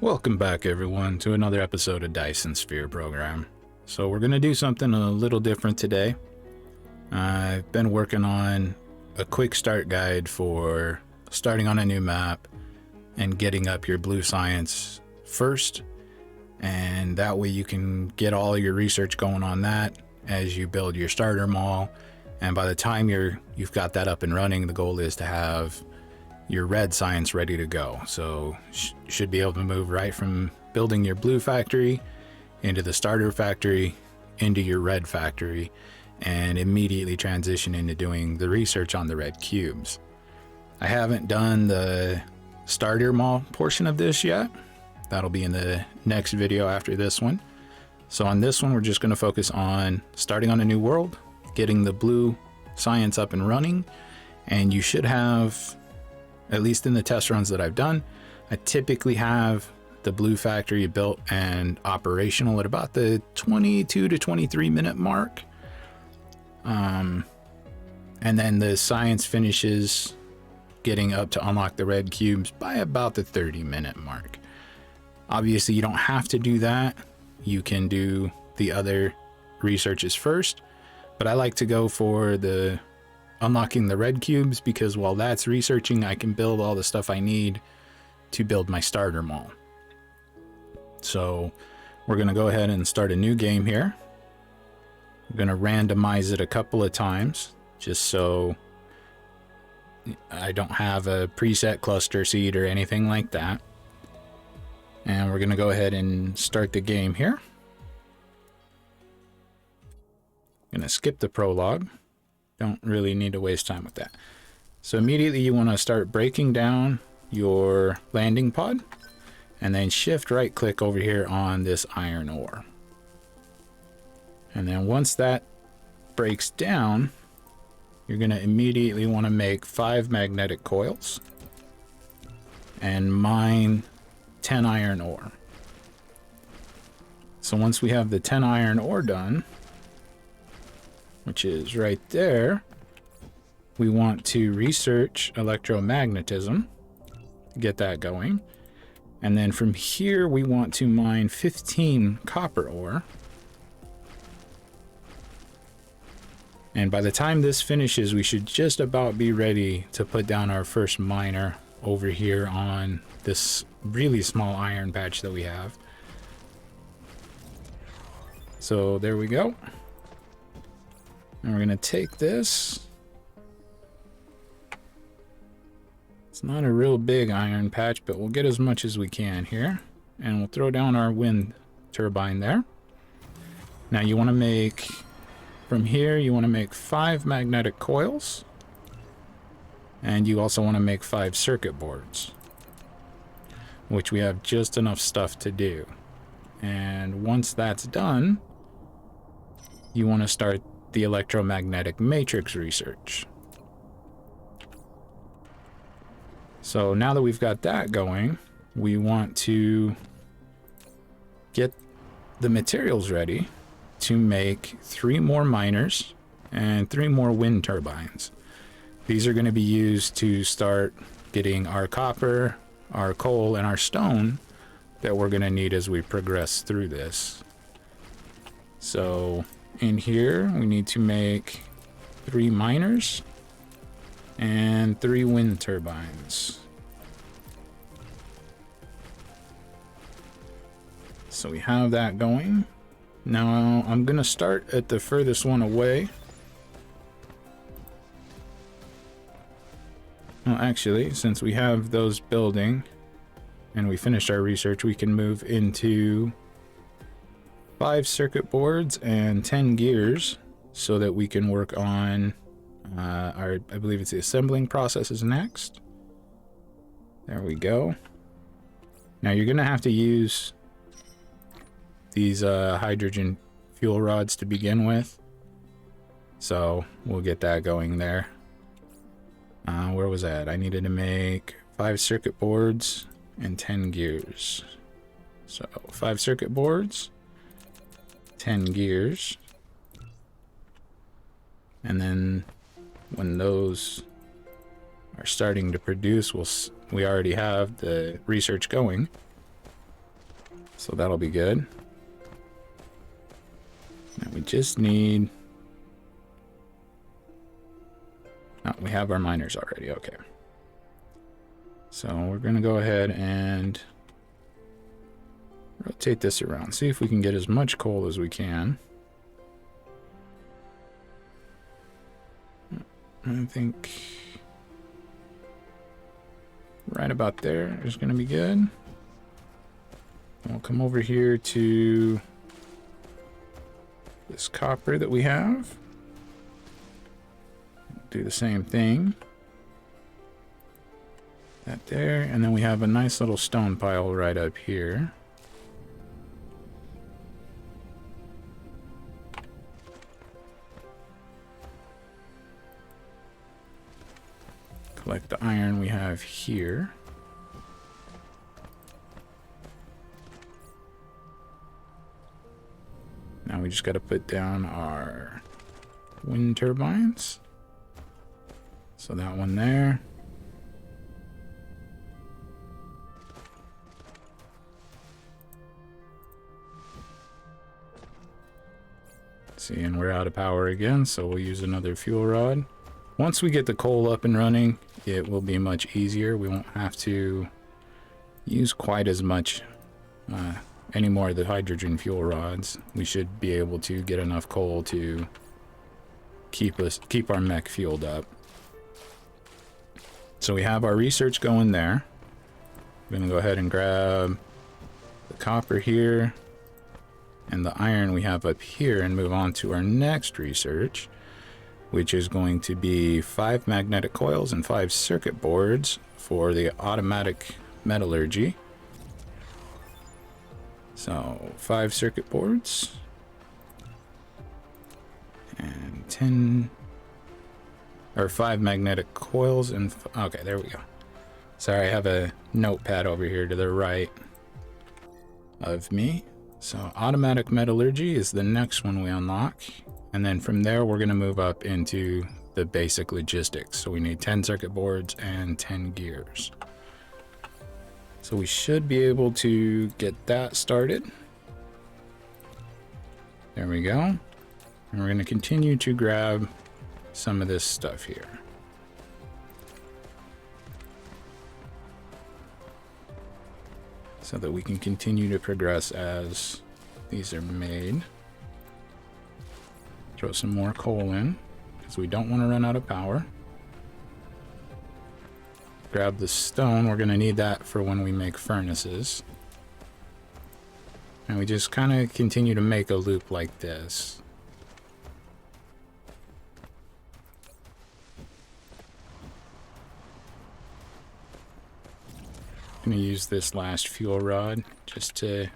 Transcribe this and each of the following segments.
Welcome back everyone to another episode of Dyson Sphere Program. So we're going to do something a little different today. I've been working on a quick start guide for starting on a new map and getting up your blue science first, and that way you can get all your research going on that as you build your starter mall. And by the time you've got that up and running, the goal is to have your red science ready to go. So should be able to move right from building your blue factory into the starter factory into your red factory and immediately transition into doing the research on the red cubes. I haven't done the starter mall portion of this yet. That'll be in the next video after this one. So on this one, we're just going to focus on starting on a new world, getting the blue science up and running, and you should have, at least in the test runs that I've done, I typically have the blue factory built and operational at about the 22 to 23 minute mark. And then the science finishes getting up to unlock the red cubes by about the 30-minute mark. Obviously, you don't have to do that. You can do the other researches first, but I like to go for the unlocking the red cubes because while that's researching, I can build all the stuff I need to build my starter mall. So we're going to go ahead and start a new game here. I'm going to randomize it a couple of times just so I don't have a preset cluster seed or anything like that. And we're going to go ahead and start the game here. I'm going to skip the prologue. Don't really need to waste time with that. So immediately you want to start breaking down your landing pod and then shift right click over here on this iron ore. And then once that breaks down, you're going to immediately want to make 5 magnetic coils and mine 10 iron ore. So once we have the 10 iron ore done, which is right there, we want to research electromagnetism, get that going. And then from here, we want to mine 15 copper ore. And by the time this finishes, we should just about be ready to put down our first miner over here on this really small iron patch that we have. So there we go. And we're going to take this. It's not a real big iron patch, but we'll get as much as we can here. And we'll throw down our wind turbine there. Now you want to make, from here, you want to make 5 magnetic coils. And you also want to make 5 circuit boards, which we have just enough stuff to do. And once that's done, you want to start the electromagnetic matrix research. So now that we've got that going, we want to get the materials ready to make 3 more miners and 3 more wind turbines. These are going to be used to start getting our copper, our coal, and our stone that we're going to need as we progress through this. So in here, we need to make 3 miners and 3 wind turbines. So we have that going. Now I'm going to start at the furthest one away. Well, actually, since we have those building and we finished our research, we can move into 5 circuit boards and 10 gears so that we can work on I believe it's the assembling process is next. There we go. Now you're going to have to use these hydrogen fuel rods to begin with. So we'll get that going there. Where was that? I needed to make 5 circuit boards and 10 gears. So 5 circuit boards, 10 gears, and then when those are starting to produce, we already have the research going. So that'll be good. Now we just need... Oh, we have our miners already, okay. So we're gonna go ahead and rotate this around. See if we can get as much coal as we can. I think right about there is gonna be good. We'll come over here to this copper that we have. Do the same thing. That there, and then we have a nice little stone pile right up here. Collect the iron we have here. Now we just got to put down our wind turbines. So that one there. See, and we're out of power again, so we'll use another fuel rod. Once we get the coal up and running, it will be much easier. We won't have to use quite as much anymore of the hydrogen fuel rods. We should be able to get enough coal to keep our mech fueled up. So we have our research going there. I'm gonna go ahead and grab the copper here and the iron we have up here and move on to our next research, which is going to be 5 magnetic coils and 5 circuit boards for the automatic metallurgy. So 5 circuit boards and 10 or 5 magnetic coils and okay, there we go. Sorry, I have a notepad over here to the right of me. So automatic metallurgy is the next one we unlock, and then from there we're going to move up into the basic logistics. So we need 10 circuit boards and 10 gears. So we should be able to get that started. There we go. And we're going to continue to grab some of this stuff here. So that we can continue to progress as these are made. Throw some more coal in, because we don't want to run out of power. Grab the stone, we're going to need that for when we make furnaces. And we just kind of continue to make a loop like this. I'm going to use this last fuel rod just to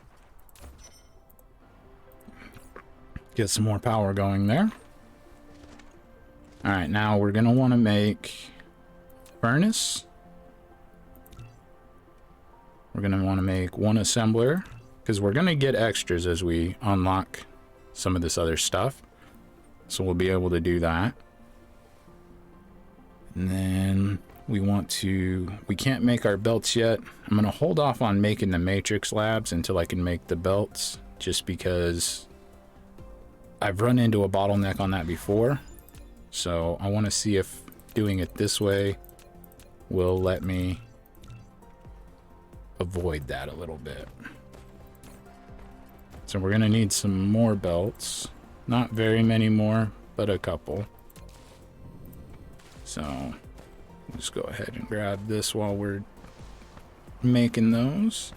get some more power going there. Alright, now we're going to want to make furnace. We're going to want to make 1 assembler, because we're going to get extras as we unlock some of this other stuff. So we'll be able to do that. And then we can't make our belts yet. I'm going to hold off on making the matrix labs until I can make the belts, just because I've run into a bottleneck on that before. So I want to see if doing it this way will let me avoid that a little bit. So we're going to need some more belts. Not very many more, but a couple. So just go ahead and grab this while we're making those.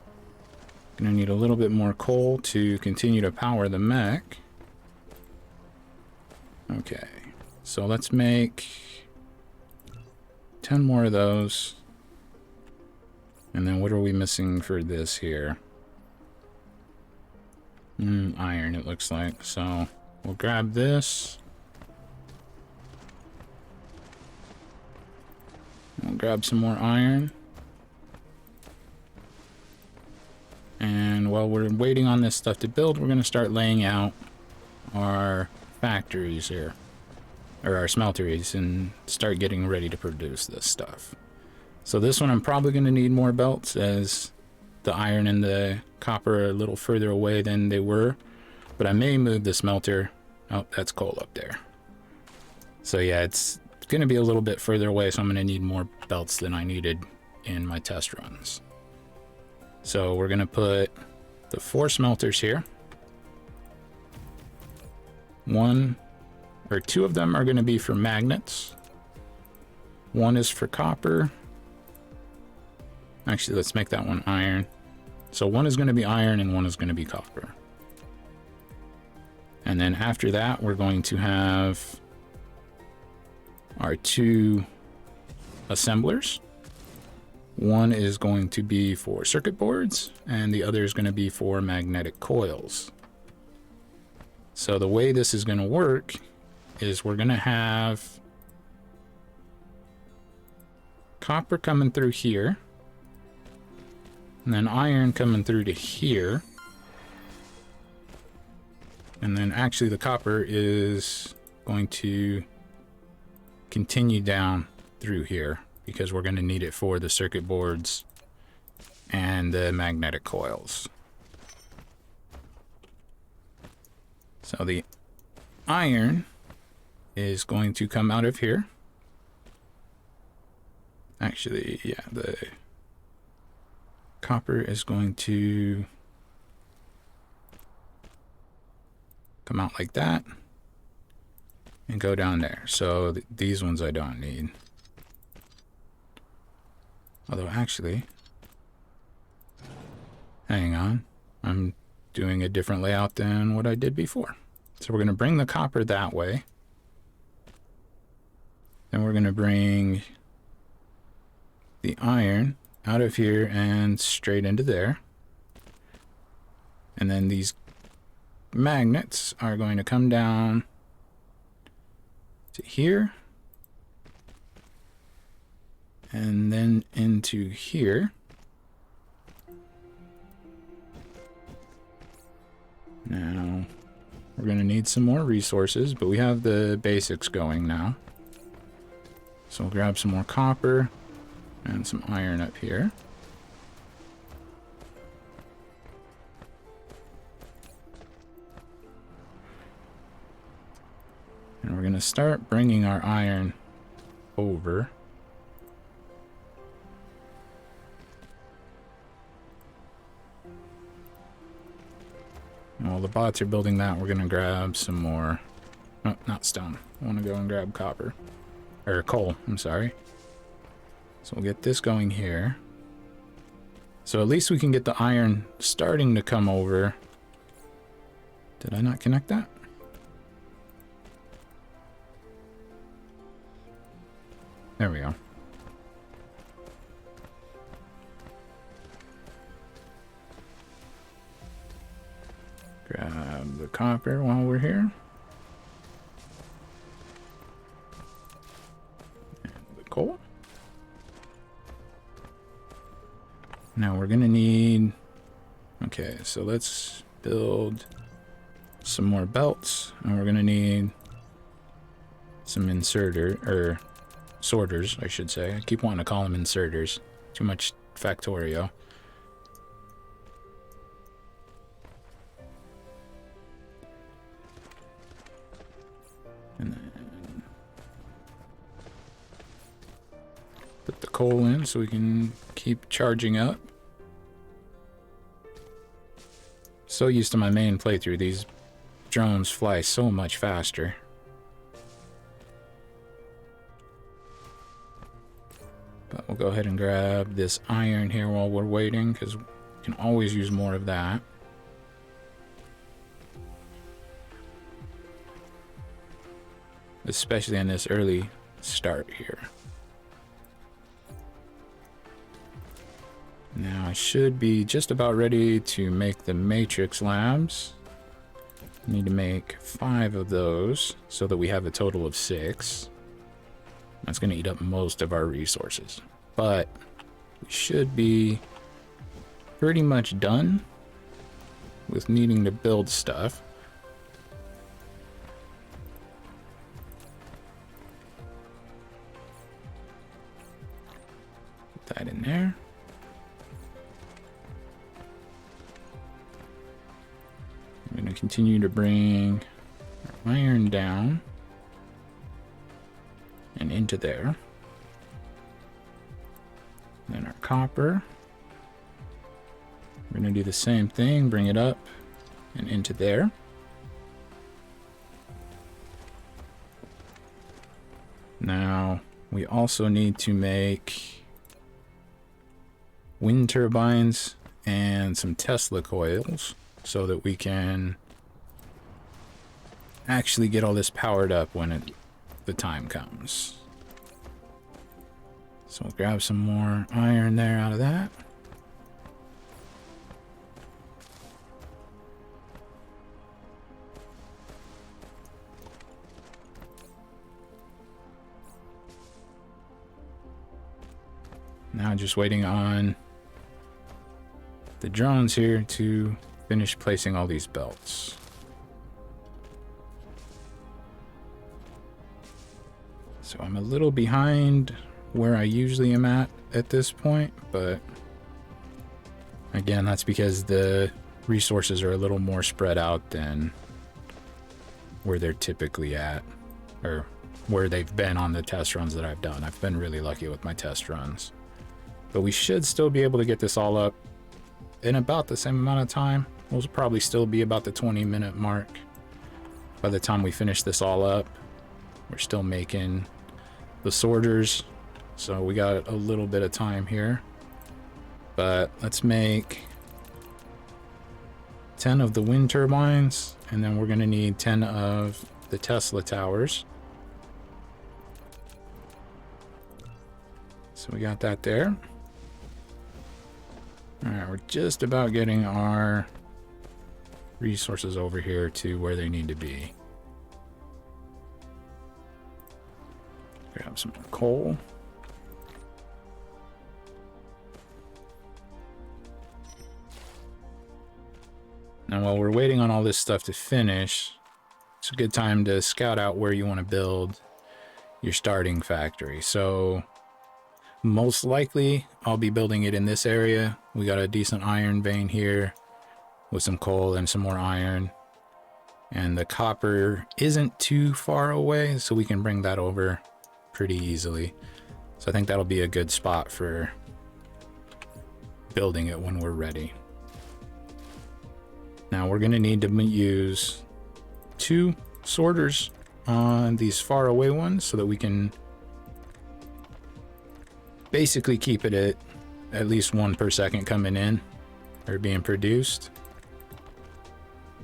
Gonna need a little bit more coal to continue to power the mech. Okay, so let's make 10 more of those. And then what are we missing for this here? Iron, it looks like. So we'll grab this. We'll grab some more iron. And while we're waiting on this stuff to build, we're going to start laying out our factories here. Or our smelteries, and start getting ready to produce this stuff. So this one I'm probably going to need more belts, as the iron and the copper a little further away than they were, but I may move the smelter. Oh, that's coal up there. So yeah, it's going to be a little bit further away, so I'm going to need more belts than I needed in my test runs. So we're going to put the 4 smelters here. 1 or 2 of them are going to be for magnets. 1 is for copper. Actually, let's make that one iron. So 1 is going to be iron and 1 is going to be copper. And then after that, we're going to have our 2 assemblers. 1 is going to be for circuit boards, and the other is going to be for magnetic coils. So the way this is going to work is we're going to have copper coming through here, and then iron coming through to here. And then actually the copper is going to continue down through here because we're going to need it for the circuit boards and the magnetic coils. So the iron is going to come out of here. Actually, yeah, the copper is going to come out like that and go down there. So these ones I don't need. Although actually, hang on, I'm doing a different layout than what I did before. So we're going to bring the copper that way. Then we're going to bring the iron out of here and straight into there. And then these magnets are going to come down to here and then into here. Now we're going to need some more resources, but we have the basics going now. So we'll grab some more copper and some iron up here. And we're going to start bringing our iron over. And while the bots are building that, we're going to grab some more. Oh, not stone. I want to go and grab copper. Or coal, I'm sorry. So we'll get this going here. So at least we can get the iron starting to come over. Did I not connect that? There we go. Grab the copper while we're here. And the coal. Now we're gonna need... Okay, so let's build some more belts. And we're gonna need some sorters, I should say. I keep wanting to call them inserters. Too much Factorio. And then put the coal in so we can keep charging up. So used to my main playthrough, these drones fly so much faster. But we'll go ahead and grab this iron here while we're waiting, because we can always use more of that. Especially in this early start here. Now I should be just about ready to make the matrix labs. Need to make 5 of those so that we have a total of 6. That's going to eat up most of our resources. But we should be pretty much done with needing to build stuff. Put that in there. I'm going to continue to bring our iron down and into there. Then our copper. We're going to do the same thing, bring it up and into there. Now, we also need to make wind turbines and some Tesla coils so that we can actually get all this powered up when the time comes. So we'll grab some more iron there out of that. Now just waiting on the drones here to finish placing all these belts. So I'm a little behind where I usually am at this point, but again, that's because the resources are a little more spread out than where they're typically at, or where they've been on the test runs that I've done. I've been really lucky with my test runs. But we should still be able to get this all up in about the same amount of time. We'll probably still be about the 20-minute mark by the time we finish this all up. We're still making the sorters, so we got a little bit of time here. But let's make 10 of the wind turbines, and then we're going to need 10 of the Tesla towers. So we got that there. Alright, we're just about getting our resources over here to where they need to be. Grab some more coal. Now while we're waiting on all this stuff to finish, it's a good time to scout out where you want to build your starting factory. So most likely I'll be building it in this area. We got a decent iron vein here with some coal and some more iron. And the copper isn't too far away, so we can bring that over pretty easily. So I think that'll be a good spot for building it when we're ready. Now we're gonna need to use 2 sorters on these far away ones so that we can basically keep it at least 1 per second coming in or being produced.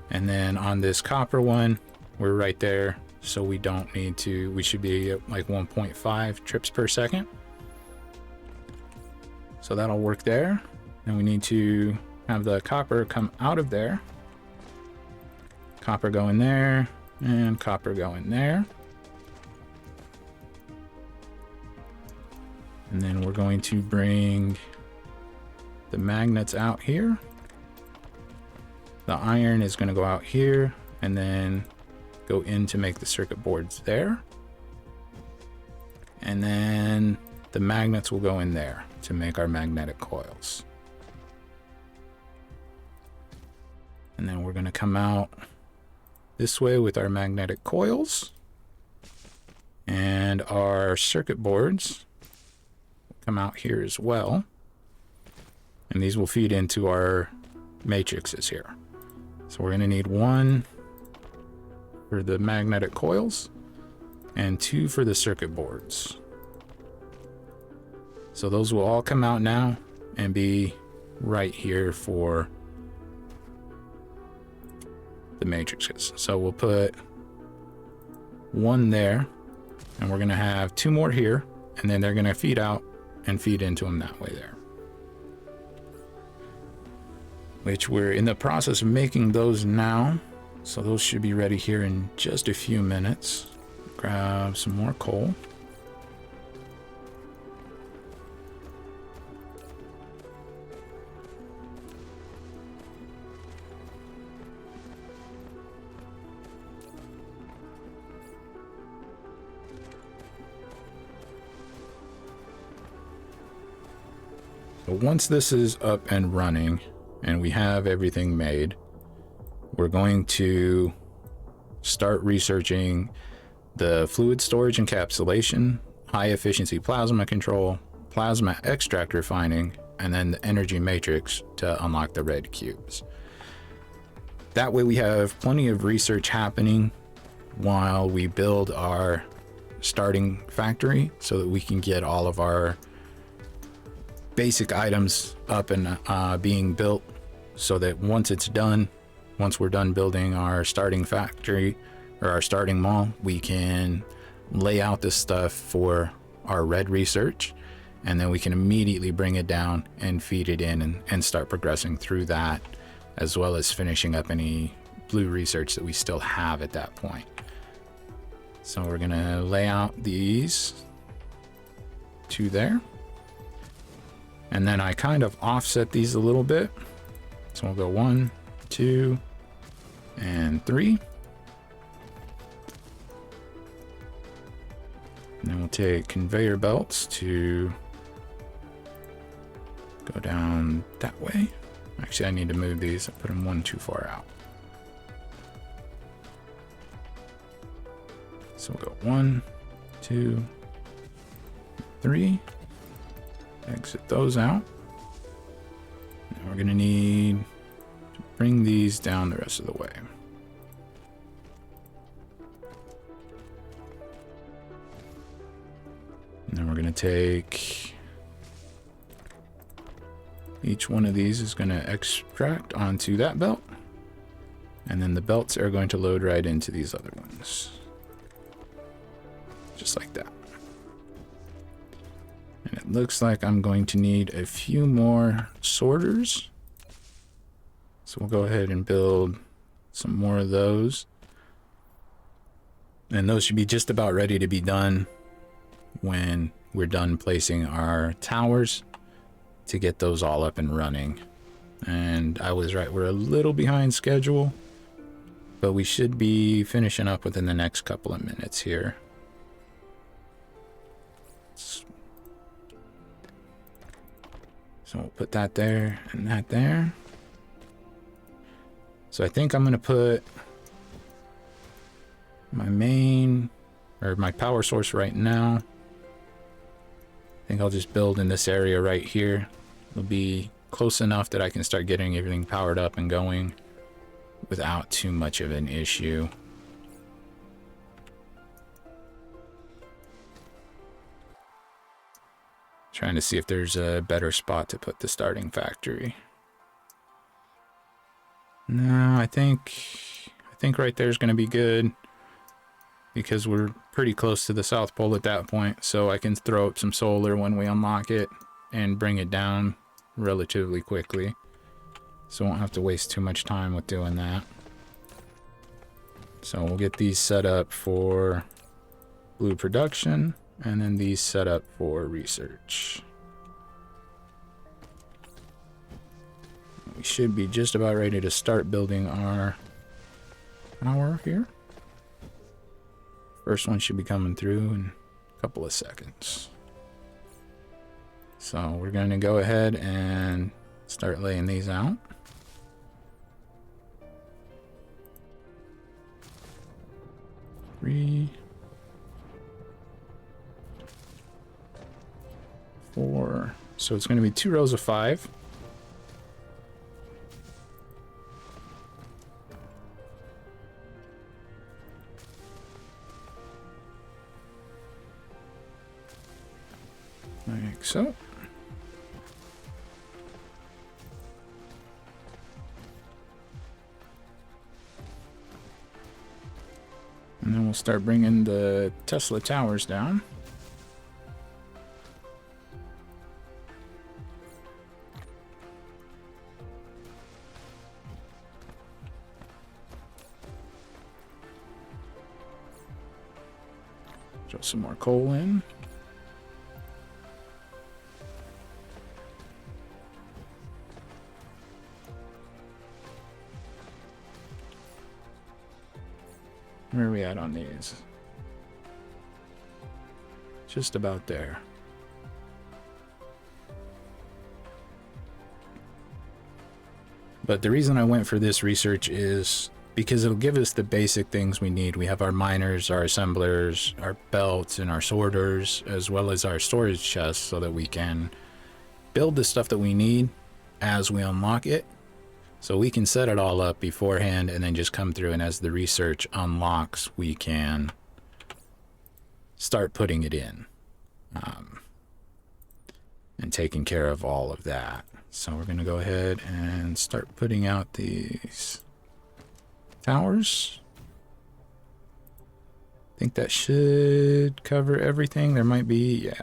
And then on this copper one, we're right there, so we don't need to, we should be at like 1.5 trips per second. So that'll work there. And we need to have the copper come out of there. Copper go in there, and copper go in there. And then we're going to bring the magnets out here. The iron is going to go out here and then go in to make the circuit boards there. And then the magnets will go in there to make our magnetic coils. And then we're going to come out this way with our magnetic coils. And our circuit boards come out here as well, and these will feed into our matrices here. So we're going to need 1 for the magnetic coils and 2 for the circuit boards. So those will all come out now and be right here for the matrices. So we'll put 1 there, and we're going to have 2 more here, and then they're going to feed out and feed into them that way there. Which we're in the process of making those now. So those should be ready here in just a few minutes. Grab some more coal. So once this is up and running and we have everything made, we're going to start researching the fluid storage encapsulation, high efficiency plasma control, plasma extract refining, and then the energy matrix to unlock the red cubes. That way we have plenty of research happening while we build our starting factory so that we can get all of our basic items up and being built, so that once it's done, once we're done building our starting factory or our starting mall, we can lay out this stuff for our red research, and then we can immediately bring it down and feed it in and start progressing through that, as well as finishing up any blue research that we still have at that point. So we're gonna lay out these two there. And then I kind of offset these a little bit. So we'll go 1, 2, and 3. And then we'll take conveyor belts to go down that way. Actually, I need to move these. I put them one too far out. So we'll go 1, 2, 3. Exit those out. And we're gonna need to bring these down the rest of the way. And then we're gonna take each one of these is gonna extract onto that belt, and then the belts are going to load right into these other ones, just like that. And it looks like I'm going to need a few more sorters. So we'll go ahead and build some more of those. And those should be just about ready to be done when we're done placing our towers to get those all up and running. And I was right, we're a little behind schedule, but we should be finishing up within the next couple of minutes here. So we'll put that there and that there. So I think I'm gonna put my main, or my power source right now. I think I'll just build in this area right here. It'll be close enough that I can start getting everything powered up and going without too much of an issue. Trying to see if there's a better spot to put the starting factory. No, I think right there is going to be good, because we're pretty close to the South Pole at that point, so I can throw up some solar when we unlock it and bring it down relatively quickly. So I won't have to waste too much time with doing that. So we'll get these set up for blue production, and then these set up for research. We should be just about ready to start building our power here. First one should be coming through in a couple of seconds. So we're going to go ahead and start laying these out. Three, 4. So it's going to be 2 rows of 5. Like so. And then we'll start bringing the Tesla towers down. Throw some more coal in. Where are we at on these? Just about there. But the reason I went for this research is because it'll give us the basic things we need. We have our miners, our assemblers, our belts, and our sorters, as well as our storage chests, so that we can build the stuff that we need as we unlock it. So we can set it all up beforehand and then just come through, and as the research unlocks, we can start putting it in and taking care of all of that. So we're going to go ahead and start putting out these towers. I think that should cover everything. There might be, yeah,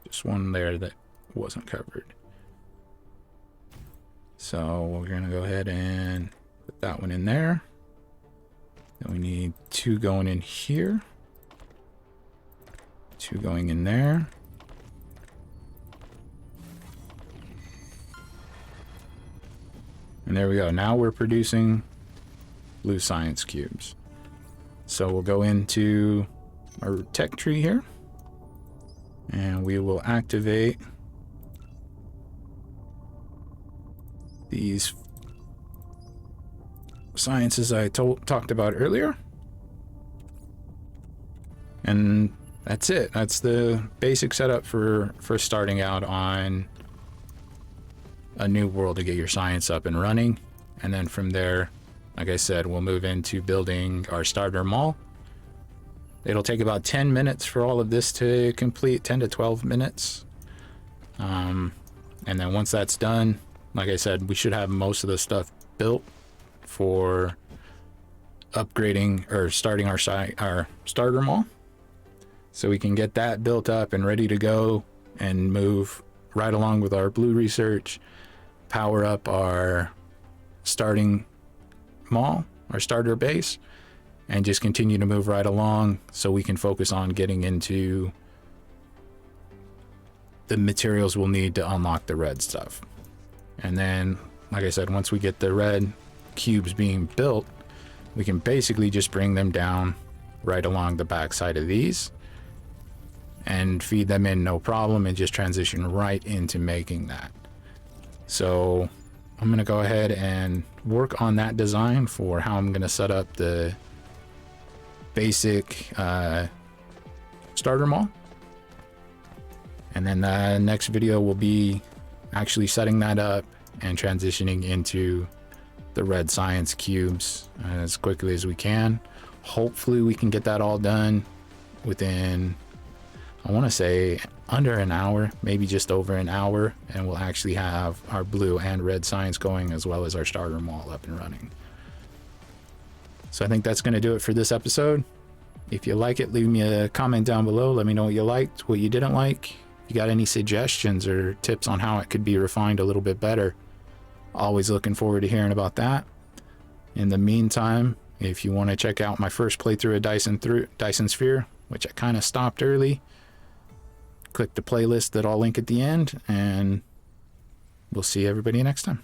just one there that wasn't covered. So we're going to go ahead and put that one in there. Then we need 2 going in here. 2 going in there. And there we go. Now we're producing blue science cubes. So we'll go into our tech tree here, and we will activate these sciences I talked about earlier. And that's it. That's the basic setup for starting out on a new world to get your science up and running. And then from there, like I said, we'll move into building our starter mall. It'll take about 10 minutes for all of this to complete, 10 to 12 minutes. And then once that's done, like I said, we should have most of the stuff built for upgrading or starting our starter mall. So we can get that built up and ready to go and move right along with our blue research, power up our starting mall, our starter base, and just continue to move right along so we can focus on getting into the materials we'll need to unlock the red stuff. And then, like I said, once we get the red cubes being built, we can basically just bring them down right along the back side of these and feed them in no problem, and just transition right into making that. So I'm going to go ahead and work on that design for how I'm going to set up the basic starter mall. And then the next video will be actually setting that up and transitioning into the red science cubes as quickly as we can. Hopefully we can get that all done within, I want to say, under an hour, maybe just over an hour, and we'll actually have our blue and red science going, as well as our starter mall up and running. So I think that's going to do it for this episode. If you like it, leave me a comment down below. Let me know what you liked, what you didn't like. If you got any suggestions or tips on how it could be refined a little bit better, always looking forward to hearing about that. In the meantime, if you want to check out my first playthrough of Dyson Sphere, which I kind of stopped early, click the playlist that I'll link at the end, and we'll see everybody next time.